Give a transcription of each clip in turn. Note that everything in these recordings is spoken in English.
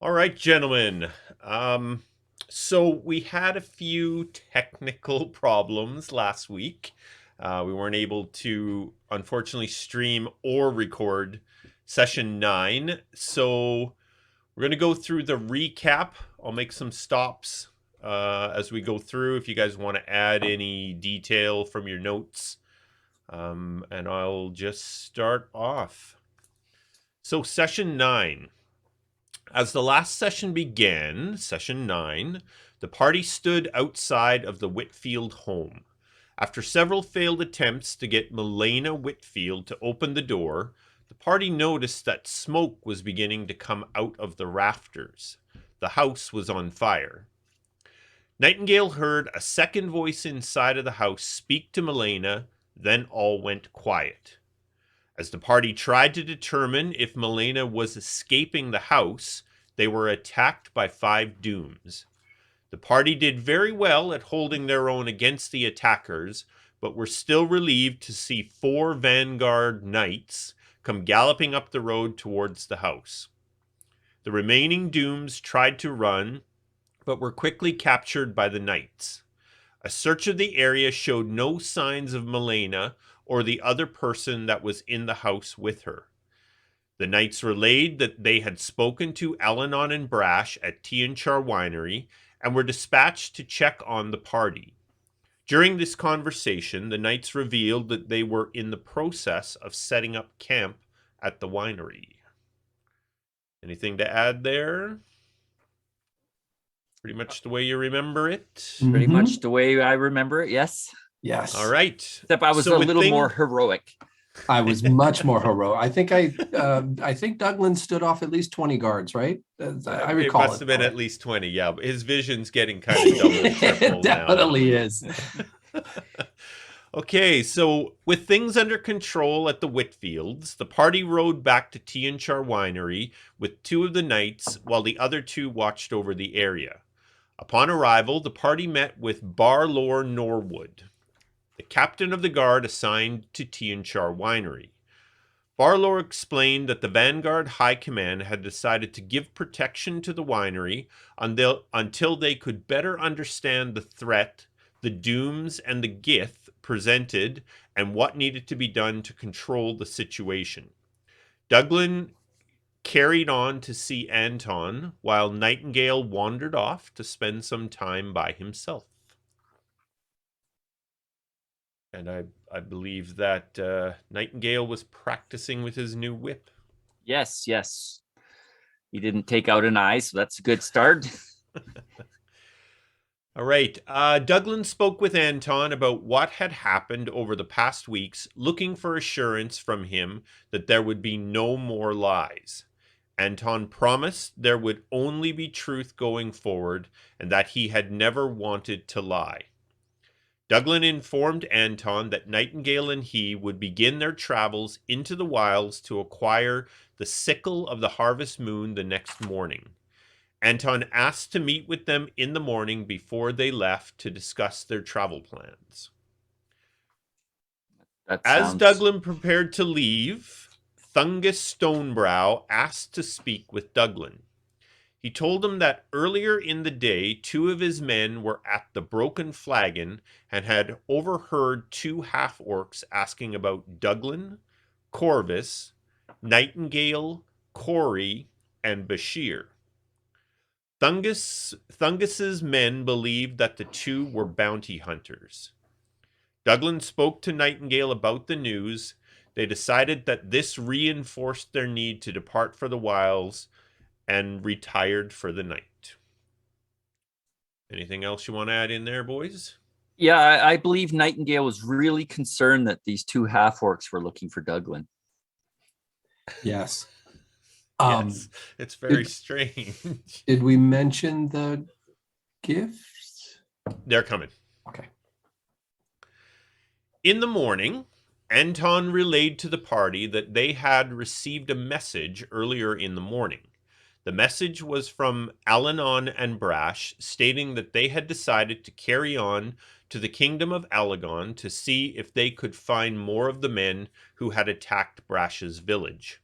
All right, gentlemen. So we had a few technical problems last week. We weren't able to, unfortunately, stream or record session 9. So we're going to go through the recap. I'll make some stops as we go through if you guys want to add any detail from your notes. And I'll just start off. So session 9. As the last session began, session 9, the party stood outside of the Whitfield home. After several failed attempts to get Milena Whitfield to open the door, the party noticed that smoke was beginning to come out of the rafters. The house was on fire. Nightingale heard a second voice inside of the house speak to Milena, then all went quiet. As the party tried to determine if Milena was escaping the house, they were attacked by 5 dooms. The party did very well at holding their own against the attackers, but were still relieved to see 4 vanguard knights come galloping up the road towards the house. The remaining dooms tried to run, but were quickly captured by the knights. A search of the area showed no signs of Milena or the other person that was in the house with her. The knights relayed that they had spoken to Alanon and Brash at Tianchar Winery and were dispatched to check on the party. During this conversation, the knights revealed that they were in the process of setting up camp at the winery. Anything to add there? Pretty much the way you remember it? Pretty much the way I remember it, yes. Yes. All right. Except I was a little more heroic. I was much more heroic. I think Douglan stood off at least 20 guards, right? I recall it must have been at least 20. Yeah, his vision's getting kind of double, triple it definitely now. is. Okay, so with things under control at the Whitfields, the party rode back to Tianchar Winery with 2 of the knights while the other 2 watched over the area. Upon arrival, the party met with Barlor Norwood, the captain of the guard assigned to Tianchar Winery. Barlor explained that the Vanguard High Command had decided to give protection to the winery until they could better understand the threat the Dooms and the Gath presented and what needed to be done to control the situation. Douglan carried on to see Anton, while Nightingale wandered off to spend some time by himself. And I believe that Nightingale was practicing with his new whip. Yes. He didn't take out an eye, so that's a good start. All right. Douglan spoke with Anton about what had happened over the past weeks, looking for assurance from him that there would be no more lies. Anton promised there would only be truth going forward and that he had never wanted to lie. Douglan informed Anton that Nightingale and he would begin their travels into the wilds to acquire the sickle of the harvest moon the next morning. Anton asked to meet with them in the morning before they left to discuss their travel plans. As Douglan prepared to leave, Thungus Stonebrow asked to speak with Douglan. He told him that earlier in the day, 2 of his men were at the Broken Flagon and had overheard 2 half-orcs asking about Douglan, Corvus, Nightingale, Corey, and Bashir. Thungus's men believed that the 2 were bounty hunters. Douglan spoke to Nightingale about the news. They decided that this reinforced their need to depart for the wilds and retired for the night. Anything else you want to add in there, boys? Yeah, I believe Nightingale was really concerned that these 2 half-orcs were looking for Douglan. Yes. Yes, it's very strange. Did we mention the gifts? They're coming. Okay. In the morning, Anton relayed to the party that they had received a message earlier in the morning. The message was from Alanon and Brash, stating that they had decided to carry on to the kingdom of Alagon to see if they could find more of the men who had attacked Brash's village.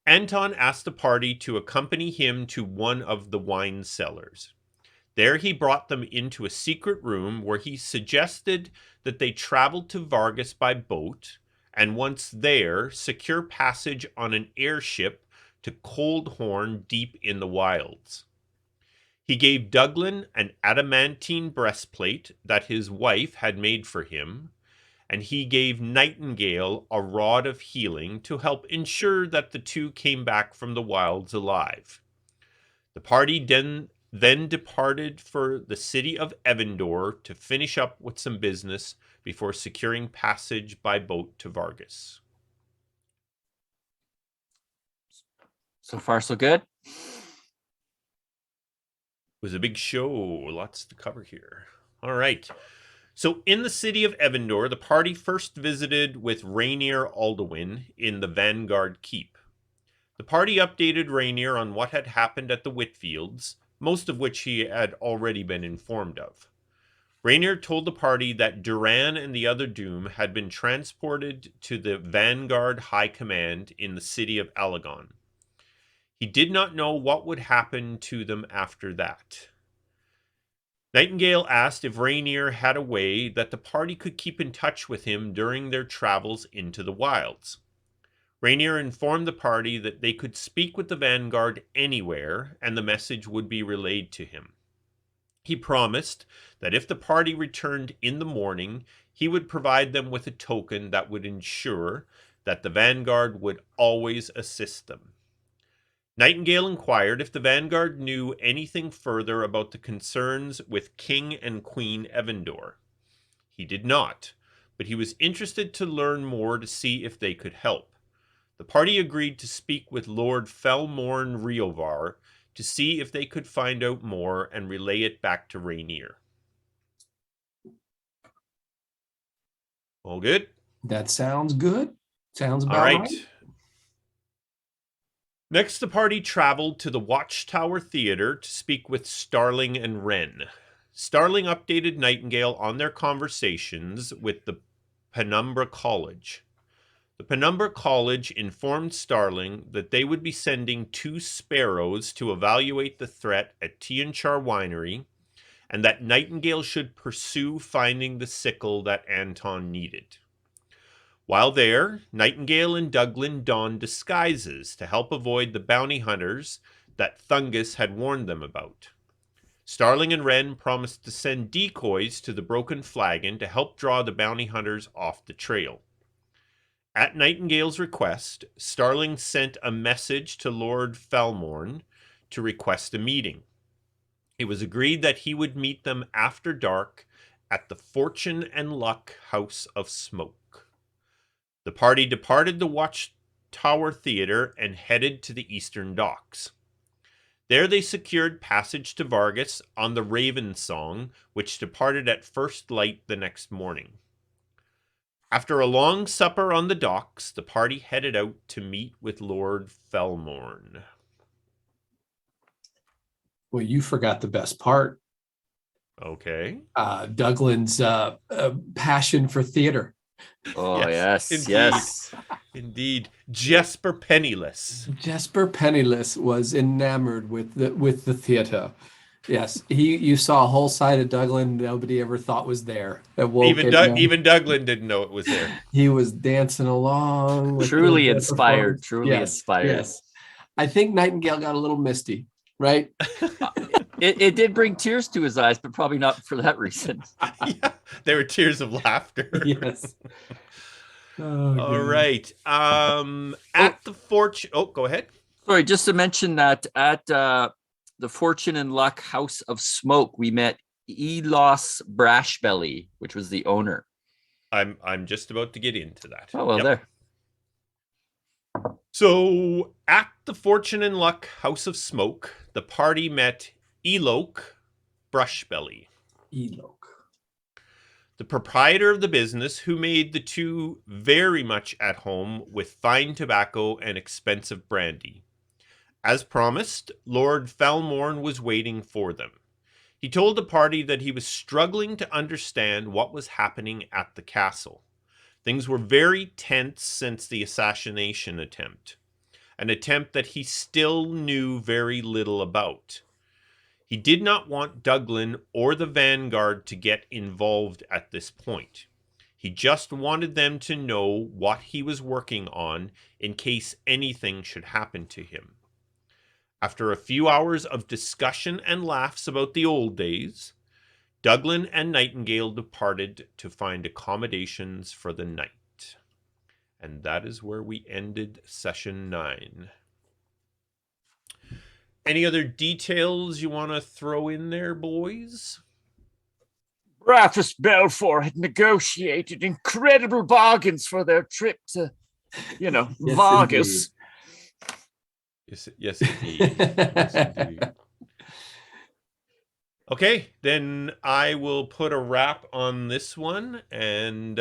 Anton asked the party to accompany him to one of the wine cellars. There he brought them into a secret room where he suggested that they travel to Vargas by boat, and once there, secure passage on an airship to Cold Horn deep in the wilds. He gave Douglan an adamantine breastplate that his wife had made for him, and he gave Nightingale a rod of healing to help ensure that the two came back from the wilds alive. The party then departed for the city of Evendor to finish up with some business before securing passage by boat to Vargas. So far, so good. It was a big show, lots to cover here. All right. So in the city of Evendor, the party first visited with Rainier Alduin in the Vanguard Keep. The party updated Rainier on what had happened at the Whitfields, most of which he had already been informed of. Rainier told the party that Duran and the other Doom had been transported to the Vanguard High Command in the city of Alagon. He did not know what would happen to them after that. Nightingale asked if Rainier had a way that the party could keep in touch with him during their travels into the wilds. Rainier informed the party that they could speak with the Vanguard anywhere and the message would be relayed to him. He promised that if the party returned in the morning, he would provide them with a token that would ensure that the Vanguard would always assist them. Nightingale inquired if the Vanguard knew anything further about the concerns with King and Queen Evendor. He did not, but he was interested to learn more to see if they could help. The party agreed to speak with Lord Felmorn Riovar to see if they could find out more and relay it back to Rainier. All good? That sounds good. Sounds All about right. right. Next, the party traveled to the Watchtower Theater to speak with Starling and Wren. Starling updated Nightingale on their conversations with the Penumbra College. The Penumbra College informed Starling that they would be sending 2 sparrows to evaluate the threat at Tianchar Winery, and that Nightingale should pursue finding the sickle that Anton needed. While there, Nightingale and Douglan donned disguises to help avoid the bounty hunters that Thungus had warned them about. Starling and Wren promised to send decoys to the Broken Flagon to help draw the bounty hunters off the trail. At Nightingale's request, Starling sent a message to Lord Felmorn to request a meeting. It was agreed that he would meet them after dark at the Fortune and Luck House of Smoke. The party departed the Watchtower Theater and headed to the Eastern Docks. There they secured passage to Vargas on the Raven Song, which departed at first light the next morning. After a long supper on the docks, the party headed out to meet with Lord Felmorn. Well, you forgot the best part. Okay. Douglan's passion for theater. Oh, yes, indeed. yes. Indeed. Jesper Penniless. Jesper Penniless was enamored with the theater. Yes, you saw a whole side of Douglan nobody ever thought was there. Even Douglan didn't know it was there. He was dancing along. With Truly inspired. Truly yes, inspired. Yes, I think Nightingale got a little misty, right? It did bring tears to his eyes, but probably not for that reason. Yeah, there were tears of laughter. Yes. Oh, all right. At the Fortune. Oh, go ahead. Sorry, just to mention that at the Fortune and Luck House of Smoke, we met Elos Brashbelly, which was the owner. I'm just about to get into that. Oh, well, there. So, at the Fortune and Luck House of Smoke, the party met Elok Brushbelly, the proprietor of the business, who made the two very much at home with fine tobacco and expensive brandy. As promised, Lord Felmorn was waiting for them. He told the party that he was struggling to understand what was happening at the castle. Things were very tense since the assassination attempt. an attempt that he still knew very little about. He did not want Douglan or the Vanguard to get involved at this point. He just wanted them to know what he was working on in case anything should happen to him. After a few hours of discussion and laughs about the old days, Douglan and Nightingale departed to find accommodations for the night. And that is where we ended session 9. Any other details you want to throw in there, boys? Rathus Belfour had negotiated incredible bargains for their trip to, Yes, Vargas. Yes, indeed. Yes, indeed. Okay, then I will put a wrap on this one, and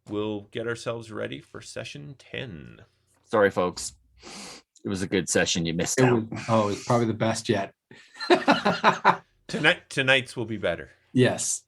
we'll get ourselves ready for session 10. Sorry, folks. It was a good session. You missed out. It was probably the best yet. Tonight's will be better. Yes.